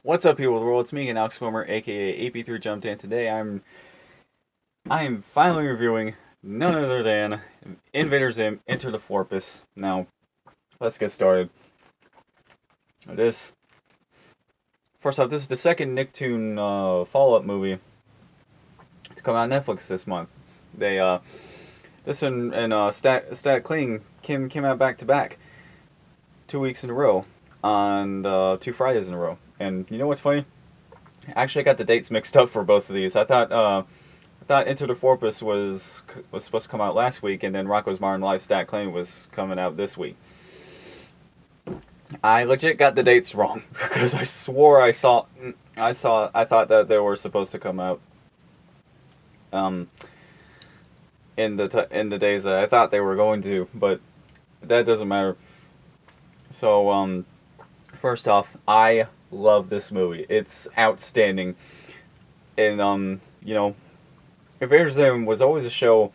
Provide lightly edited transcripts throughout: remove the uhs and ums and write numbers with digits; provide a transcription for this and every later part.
What's up, people of the world? It's me, and Alex Wilmer, aka AP3 Jumped In. Today, I am finally reviewing none other than Invader Zim Enter the Florpus. Now, let's get started. This First off, this is the second Nicktoon follow-up movie to come out on Netflix this month. They This one and Stat Clean came out back to back, 2 weeks in a row on 2 Fridays in a row. And you know what's funny? Actually, I got the dates mixed up for both of these. I thought Into the Florpus was supposed to come out last week, and then Rocco's Modern Life Stat Claim was coming out this week. I legit got the dates wrong because I swore I thought that they were supposed to come out um in the days that I thought they were going to, but that doesn't matter. So first off, I love this movie. It's outstanding, and Invader Zim was always a show.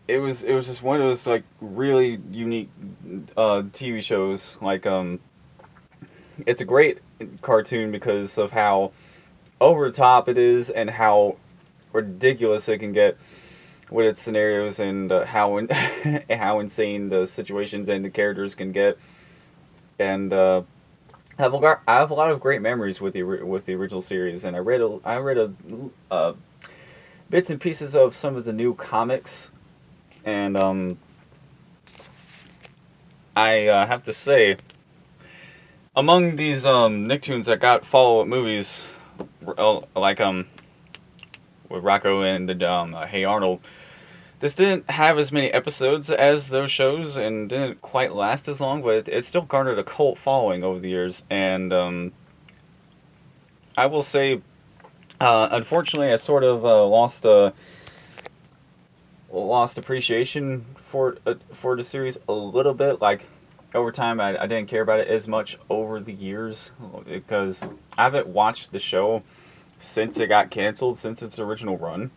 It was just one of those like really unique TV shows. Like it's a great cartoon because of how over the top it is and how ridiculous it can get with its scenarios, and how insane the situations and the characters can get. And I have a lot of great memories with the original series, and I read bits and pieces of some of the new comics, and I have to say, among these Nicktoons that got follow-up movies, like with Rocco and Hey Arnold, this didn't have as many episodes as those shows and didn't quite last as long, but it still garnered a cult following over the years. And I will say, unfortunately, I sort of lost appreciation for the series a little bit. Like over time, I didn't care about it as much over the years because I haven't watched the show since it got canceled, since its original run.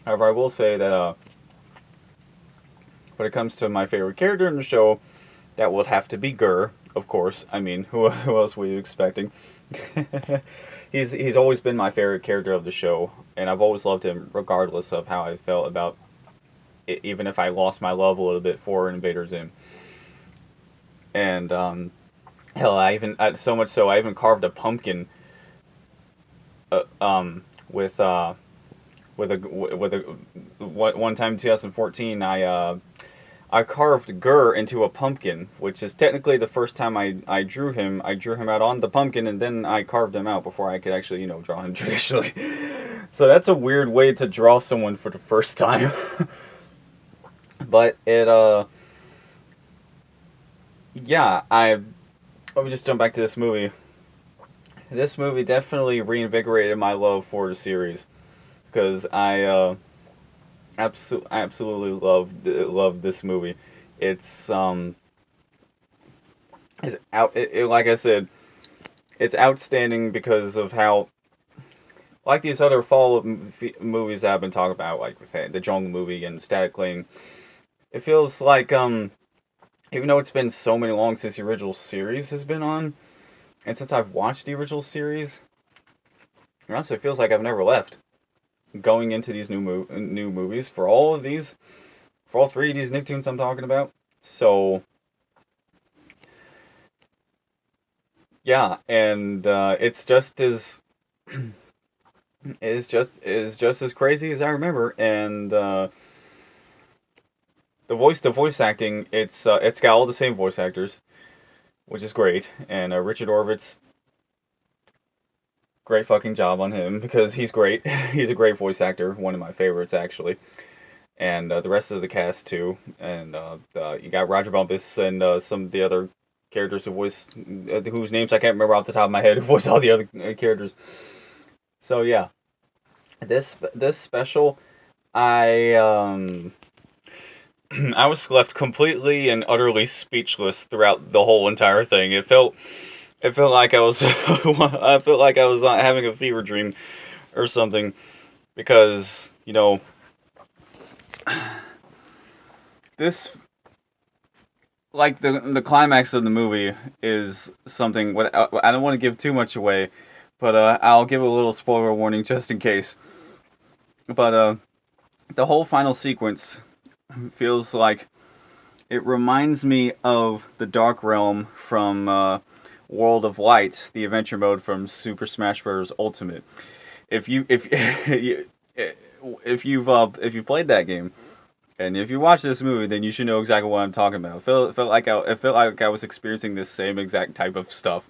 However, I will say that when it comes to my favorite character in the show, that would have to be Gurr, of course. I mean, who else were you expecting? He's always been my favorite character of the show, and I've always loved him, regardless of how I felt about it, even if I lost my love a little bit for Invader Zim. And hell, so much so I even carved a pumpkin uh, um, with a one time in 2014. I carved Gurr into a pumpkin, which is technically the first time I drew him. I drew him out on the pumpkin, and then I carved him out before I could actually, draw him traditionally. So that's a weird way to draw someone for the first time. But yeah, let me just jump back to this movie. This movie definitely reinvigorated my love for the series because absolutely love this movie. It's like I said, it's outstanding because of how, like these other follow-up movies that I've been talking about, like with the Jungle movie and Static Lane. It feels like even though it's been so many long since the original series has been on, and since I've watched the original series, honestly, it feels like I've never left. Going into these new movies for all three of these Nicktoons I'm talking about. So yeah, and it's just as is just as crazy as I remember. And the voice acting, it's got all the same voice actors, which is great. And Richard Orvitz, great fucking job on him because he's great. He's a great voice actor, one of my favorites actually. And the rest of the cast too. And you got Roger Bumpus and some of the other characters whose names I can't remember off the top of my head, who voiced all the other characters. So yeah, this special, I I was left completely and utterly speechless throughout the whole entire thing. It felt like I was I felt like I was having a fever dream or something because this like the climax of the movie is something. What I don't want to give too much away, but I'll give a little spoiler warning just in case. But the whole final sequence feels like it reminds me of the Dark Realm from World of Light, the adventure mode from Super Smash Bros. Ultimate. If if you've played that game and if you watch this movie, then you should know exactly what I'm talking about. It felt like I was experiencing this same exact type of stuff,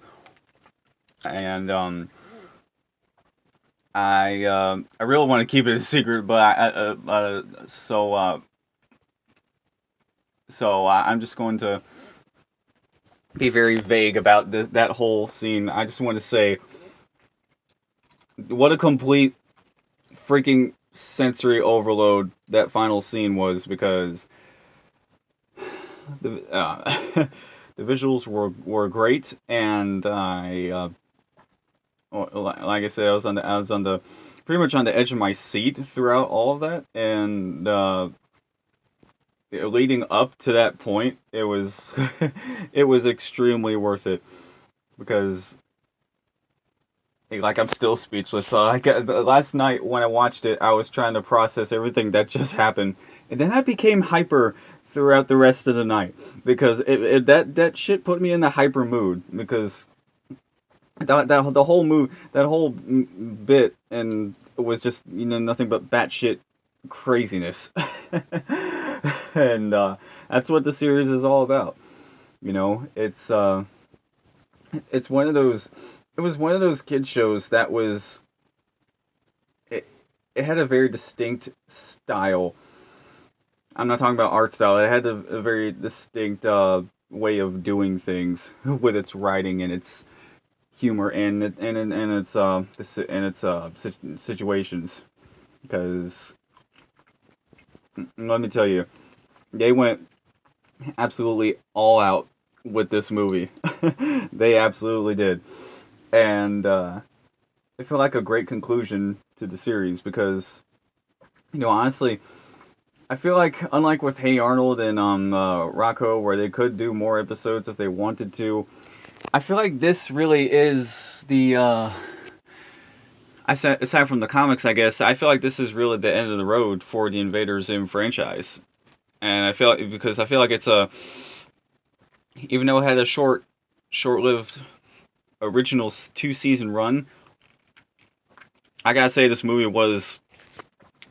and I really want to keep it a secret, but I'm just going to be very vague about that whole scene. I just want to say, what a complete freaking sensory overload that final scene was, because the the visuals were great, and like I said, I was on the pretty much on the edge of my seat throughout all of that, and leading up to that point, it was it was extremely worth it, because like I'm still speechless. So last night when I watched it, I was trying to process everything that just happened, and then I became hyper throughout the rest of the night, because that shit put me in the hyper mood, because the whole bit and was just nothing but batshit craziness, and that's what the series is all about. It's one of those. It was one of those kid shows that was. It had a very distinct style. I'm not talking about art style. It had a very distinct way of doing things with its writing and its humor and its situations. Because let me tell you, they went absolutely all out with this movie. They absolutely did. And it felt like a great conclusion to the series, because, honestly, I feel like, unlike with Hey Arnold and Rocco, where they could do more episodes if they wanted to, I feel like this really is the, aside from the comics, I guess, I feel like this is really the end of the road for the Invader Zim franchise. And I feel like it's even though it had a short-lived original 2-season run, I gotta say this movie was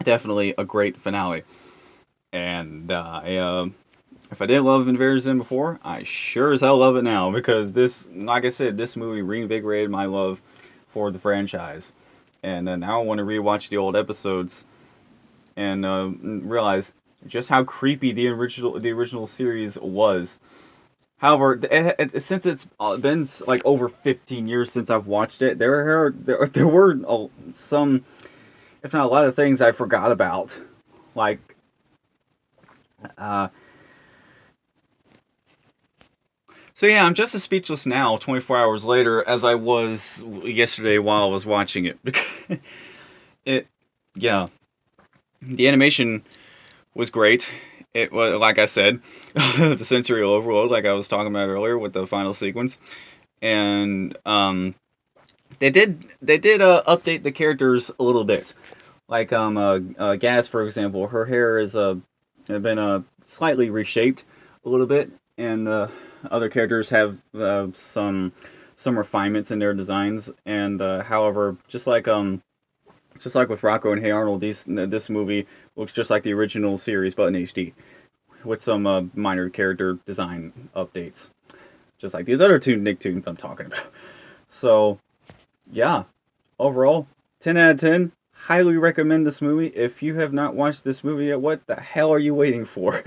definitely a great finale. And if I didn't love Invader Zim before, I sure as hell love it now, because like I said, this movie reinvigorated my love for the franchise. And now I want to rewatch the old episodes and realize just how creepy the original series was. However, since it's been like over 15 years since I've watched it, there were some, if not a lot of things I forgot about, like so yeah, I'm just as speechless now, 24 hours later, as I was yesterday while I was watching it. Yeah, the animation was great. It was, like I said, the sensory overload, like I was talking about earlier with the final sequence, and they did update the characters a little bit. Like Gaz, for example, her hair has been slightly reshaped a little bit, and other characters have some refinements in their designs. And however, just like with Rocco and Hey Arnold, this movie looks just like the original series, but in HD, with some minor character design updates, just like these other two Nicktoons I'm talking about. So, yeah, overall, 10 out of 10. Highly recommend this movie. If you have not watched this movie yet, what the hell are you waiting for?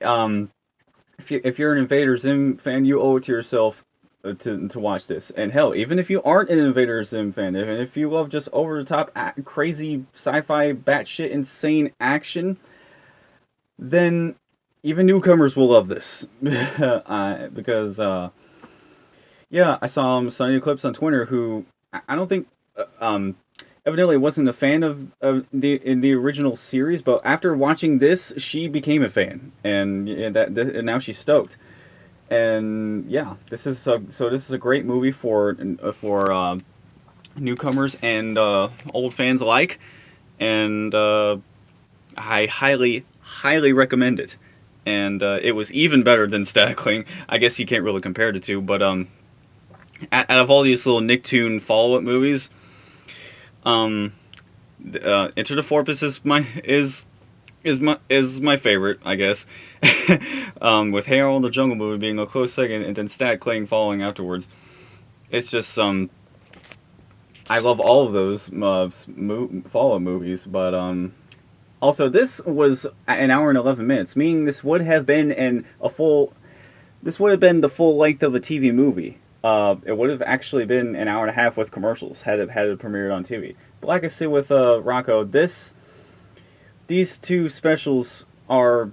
If you're an Invader Zim fan, you owe it to yourself to watch this. And hell, even if you aren't an Invader Zim fan, and if you love just over-the-top, crazy, sci-fi, batshit, insane action, then even newcomers will love this. Because, yeah, I saw some new clips on Twitter who, I don't think, evidently wasn't a fan of the original series, but after watching this, she became a fan, and now she's stoked. And yeah, this is this is a great movie for newcomers and old fans alike, and I highly recommend it. And it was even better than Stackling. I guess you can't really compare the two, but out of all these little Nicktoon follow-up movies, um, Enter the Florpus is my favorite, I guess. With Harold the Jungle Movie being a close second, and then Stackling following afterwards. It's just I love all of those follow-up movies, but also this was an hour and 11 minutes, meaning this would have been the full length of a TV movie. It would have actually been an hour and a half with commercials had it premiered on TV. But like I said with Rocco, these two specials are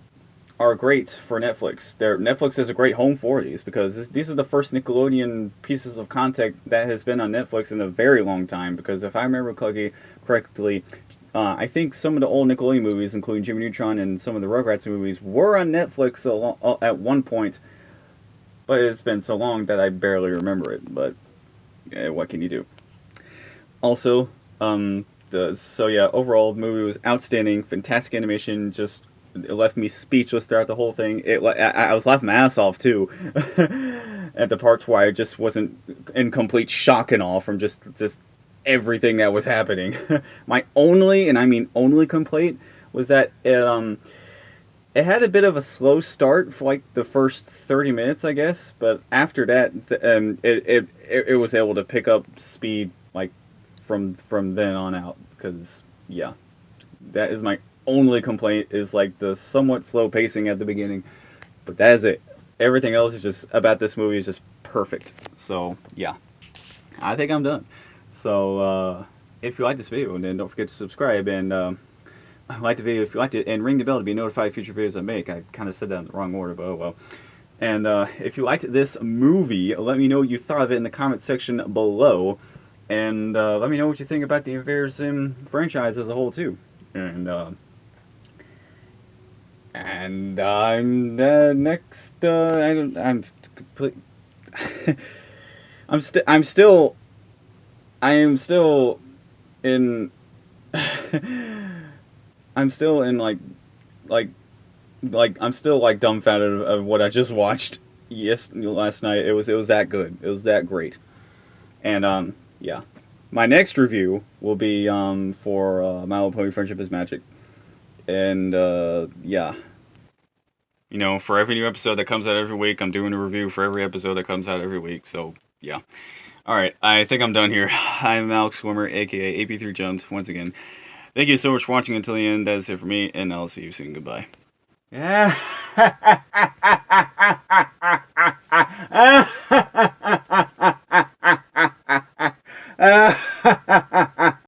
great for Netflix. Netflix is a great home for these because these are the first Nickelodeon pieces of content that has been on Netflix in a very long time. Because if I remember correctly, I think some of the old Nickelodeon movies, including Jimmy Neutron and some of the Rugrats movies, were on Netflix at one point. But it's been so long that I barely remember it. But what can you do? Also, overall the movie was outstanding, fantastic animation. Just it left me speechless throughout the whole thing. I was laughing my ass off too at the parts where I just wasn't in complete shock and awe from just everything that was happening. My only, and I mean only, complaint was that it had a bit of a slow start for like the first 30 minutes, I guess, but after that, it was able to pick up speed like from then on out. Because yeah, that is my only complaint, is like the somewhat slow pacing at the beginning, but that is it. Everything else is just about this movie is just perfect. So yeah, I think I'm done. So if you like this video, then don't forget to subscribe and like the video if you liked it, and ring the bell to be notified of future videos I make. I kind of said that in the wrong order, but oh well. And if you liked this movie, let me know what you thought of it in the comment section below, and let me know what you think about the Invader Zim franchise as a whole too. And I'm the next. I'm complete. I am still in. I'm still in I'm still like dumbfounded of what I just watched last night. It was that good. It was that great. And yeah, my next review will be for My Little Pony: Friendship is Magic. And yeah, you know, for every new episode that comes out every week, I'm doing a review for every episode that comes out every week. So yeah. All right, I think I'm done here. I'm Alex Swimmer, aka AP3 Jumps, once again. Thank you so much for watching until the end. That is it for me, and I'll see you soon. Goodbye. Yeah.